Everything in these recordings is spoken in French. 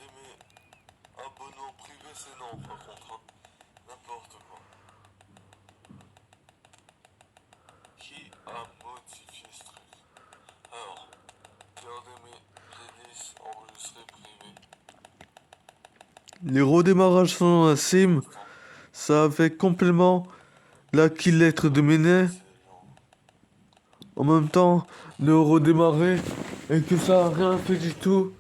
mes abonnements privés, c'est non, par contre. Hein. N'importe quoi. Qui a modifié ce truc? Alors, regardez mes playlists enregistrées privées. Les redémarrages sans la SIM, ça fait complètement la lettre de mes nez. En même temps, de redémarrer et que ça a rien fait du tout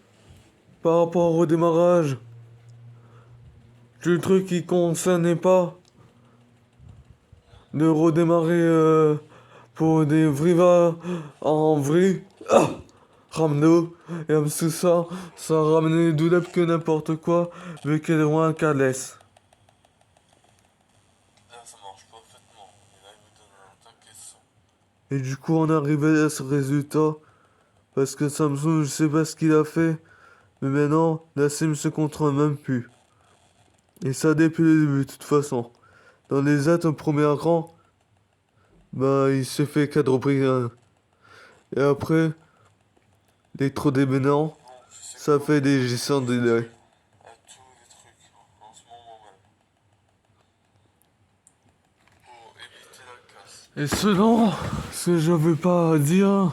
par rapport au redémarrage. Le truc qui concernait pas de redémarrer pour des vrais en vrai. Ah, Ramno, et comme tout ça, ça a ramené double que n'importe quoi, vu qu'elle est un calès. Là, ça marche parfaitement. Et là, il me donne un taquet son. Et du coup, on est arrivé à ce résultat, parce que Samsung, je sais pas ce qu'il a fait, mais maintenant, la SIM se contrôle même plus. Et ça depuis le début, de toute façon. Dans les autres, au premier rang, bah, il se fait quadrupliquer. Et après, les trop démenants, Bon, je sais ça quoi. fait des gestions de délai. À tous les trucs en ce moment même. Pour éviter la casse. Et sinon, ce que j'avais pas à dire,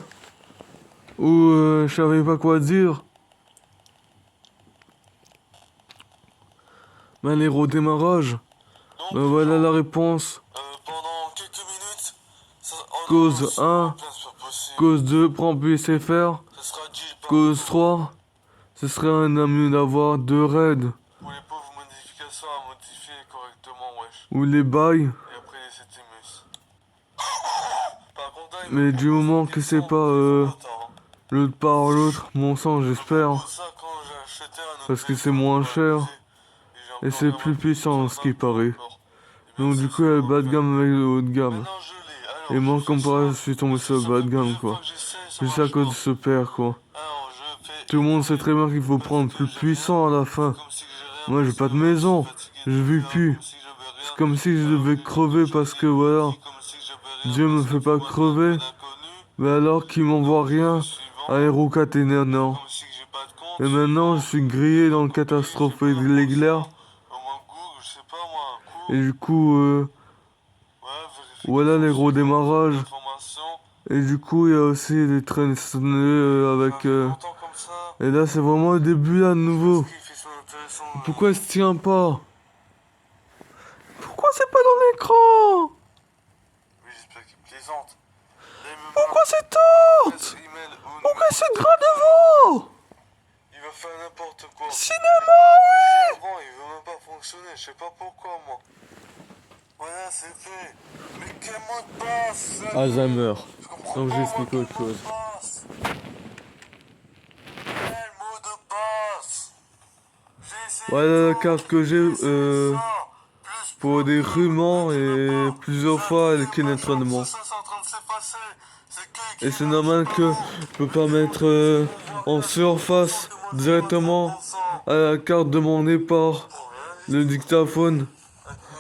ou je savais pas quoi dire, ben les redémarrages, Donc, ben voilà genre, la réponse. pendant quelques minutes, ça, oh non, Cause s'il vous 1, plaît, c'est pas possible. cause 2, prends plus SFR, Ce sera dit par cause 3, ce serait un mieux d'avoir 2 raids, pour les pauvres modifications à modifier correctement, wesh. ou les bails, Et après les CTMS. Par contre, là, il me mais du propose moment une que c'est question pas très retard. l'autre par l'autre, mon sang Il me j'espère, propose ça quand j'ai acheté un autre parce que c'est téléphone moins pour cher, abuser. Et et j'ai c'est encore plus rien puissant fait. ce Ça qui m'a plu paraît. encore. Et Donc merci, du coup, c'est il y a le bon, bas de ok. gamme avec le haut de gamme. Maintenant je l'ai. Alors, Et moi, je comme fais par ça. je suis tombé Parce sur que le ça bas fait de gamme, plusieurs fois quoi. que j'essaie, ça Juste à marche cause de pas. ce père, quoi. Alors, je fais Tout le une monde sait nuit. très bien qu'il faut Parce prendre que plus j'ai rien puissant à la vu. fin. Comme si j'ai rien Moi, j'ai bossé, pas de même si maison. fatigué Je depuis vis là, plus. comme si j'avais C'est rien. comme si je Alors, devais j'ai lu crever du parce que voilà, ChatGPT comme si j'avais rien Dieu me parce fait qu'il pas voit plein crever. d'inconnus. Mais alors qu'il m'envoie Donc, rien à Hero Caténaire, c'est non. comme si j'ai pas de compte Et maintenant, je suivant. suis grillé Pas dans le copier, j'ai catastrophe pas de l'éclair. d'informations. Au moins Google, je sais pas moi, un Et cours. du coup, Ouais, voilà vérification les suivante, zone redémarrages. d'information. Et du coup, il y a aussi des trains Ça avec... fait longtemps comme ça. Et là, c'est vraiment le début, là, de Je pense nouveau. qu'il fait ça intéressant. Pourquoi il se tient pas? Pourquoi c'est pas dans l'écran? Oui, j'espère qu'il plaisante. Là, il me met Pourquoi c'est un adresse tort? email ou Pourquoi numéro c'est de gras téléphone. devant? Il va faire n'importe quoi. Cinéma, oui! Avant, il veut même pas fonctionner. Je sais pas pourquoi, moi. Voilà, c'est fait. Mais quel mot de passe? Alzheimer. Je comprends Donc pas, j'explique moi, autre quel mot chose. de passe. Quel mot de passe? J'ai essayé Voilà la tout. carte que j'ai J'ai essayé ça. pour des rumeurs Mais tu veux et pas. plusieurs Ça fois fait avec machin, l'électronement. ça, c'est en train de s'effacer. C'est que Et qui c'est là, je sais normal pas que où. je peux Mais pas dis-moi mettre que c'est bon, on voit en rien. On sent surface que moi, c'est pas très directement bon sang. à la carte de mon départ Pour rien du le tout. dictaphone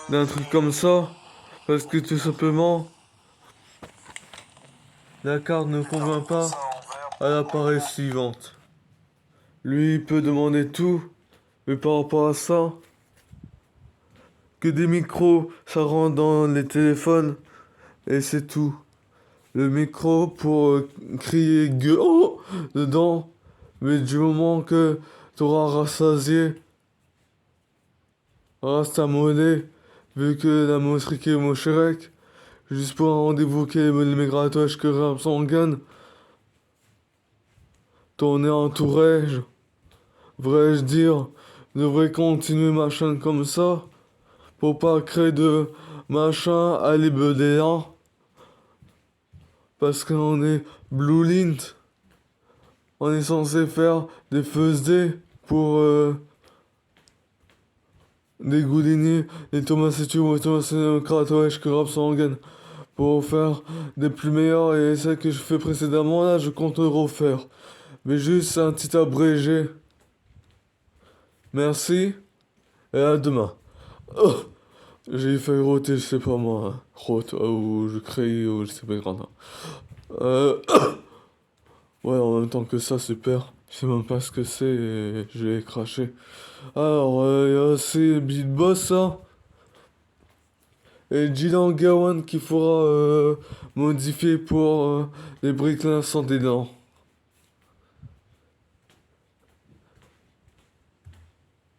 d'un truc comme ça. Parce que tout simplement, la carte ne convient pas Ça en vert, à l'appareil suivante. Lui, il peut demander tout, mais par rapport à ça, que des micros, ça rentre dans les téléphones, et c'est tout. Le micro pour crier gueule oh dedans, mais du moment que t'auras rassasié, rasta monnaie, vu que la motrique est mon chérec, juste pour un rendez-vous qui est le migratoire que rame son gun, tourner en tourage, vrai-je dire, devrait continuer ma chaîne comme ça, pour pas créer de machin à libérer, parce qu'on est Blue Lint. On est censé faire des Thursday pour dégouliner les Thomas Sétu, Thomas Kratoech, que Rap Sangan. Pour faire des plus meilleurs et celles que je fais précédemment, là, je compte le refaire. Mais juste un petit abrégé. Merci et à demain. Oh, j'ai failli roter, je sais pas moi. Rote, ou je crée, ou je sais pas grand. Ouais, en même temps que ça, super. Je sais même pas ce que c'est et je l'ai craché. Alors, il y a aussi Beat Boss, hein, et Dylan Gawan qui fera modifier pour les bricolins sans des dents.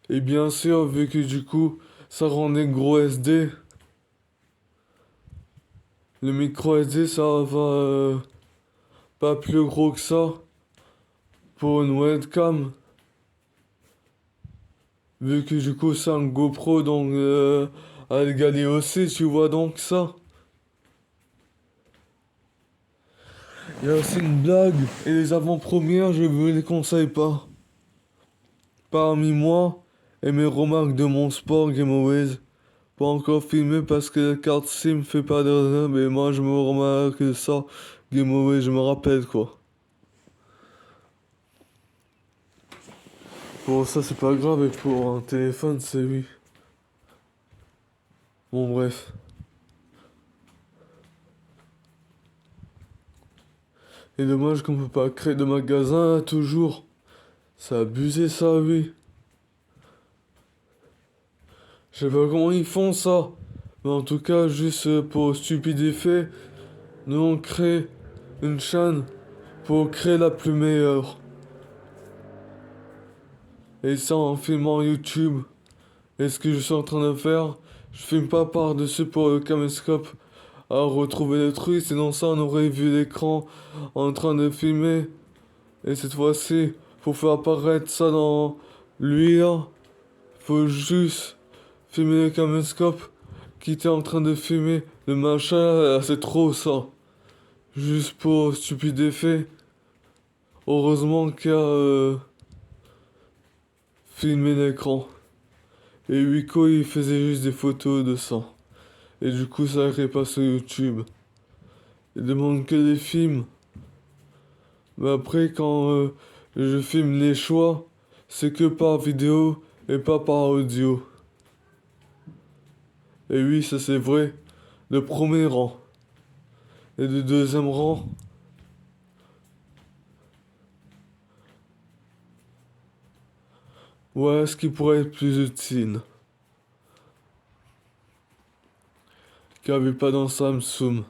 Et bien sûr, vu que du coup, ça rend des gros SD, le micro SD, ça va pas plus gros que ça pour une webcam. Vu que du coup, c'est un GoPro, donc à égaler aussi, tu vois donc ça. Il y a aussi une blague, et les avant-premières, je ne les conseille pas. Parmi moi et mes remarques de mon sport Game Always, pas encore filmé parce que la carte SIM fait pas de mais moi je me remarque ça, Game Always, je me rappelle quoi. Bon, ça c'est pas grave, et pour un téléphone, c'est oui. Bon, bref. Et dommage qu'on peut pas créer de magasin là, toujours. C'est abusé ça, oui. Je sais pas comment ils font ça. Mais en tout cas, juste pour stupide effet, nous on crée une chaîne pour créer la plus meilleure. Et ça en filmant YouTube. Et ce que je suis en train de faire, je filme pas par-dessus pour le caméscope à retrouver le truc, sinon ça on aurait vu l'écran en train de filmer. Et cette fois-ci, pour faire apparaître ça dans lui là, faut juste filmer le caméscope qui était en train de filmer le machin, là, c'est trop ça. Juste pour stupide effet. Heureusement qu'il y a filmé l'écran. Et Wiko il faisait juste des photos de ça. Et du coup ça irait pas sur YouTube. Il demande que des films. Mais après quand je filme les choix, c'est que par vidéo et pas par audio. Et oui, ça c'est vrai. De premier rang. Et de deuxième rang, ouais, ce qui pourrait être plus utile. Qu'il n'y avait pas dans Samsung.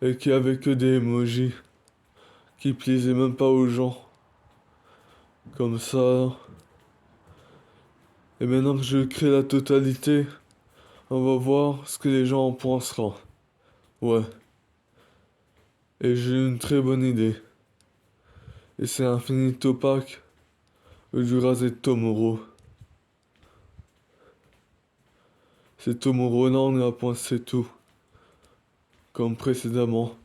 Et qu'il n'y avait que des emojis. Qui plaisaient même pas aux gens. Comme ça. Et maintenant que je crée la totalité, on va voir ce que les gens en penseront. Ouais. Et j'ai une très bonne idée. Et c'est Infinito Pack du rasé Tomorrow. C'est Tomorrow Land la point c'est tout. Comme précédemment.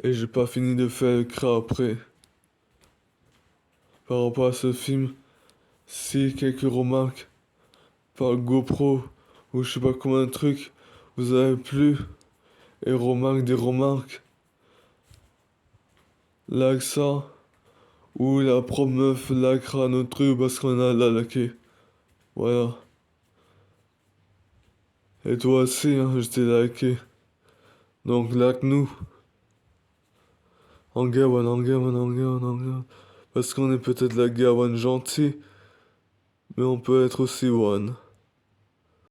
Et j'ai pas fini de faire le cra après. Par rapport à ce film, si quelques remarques par GoPro ou je sais pas combien de trucs vous avez plu et remarques des remarques, like ça ou la propre meuf likera notre truc parce qu'on a la laqué. Voilà. Et toi aussi, hein, je t'ai liké. Donc like nous. En Gawan, en Gawan, en Gawan, en Gawan. Parce qu'on est peut-être la Gawan gentille, mais on peut être aussi one.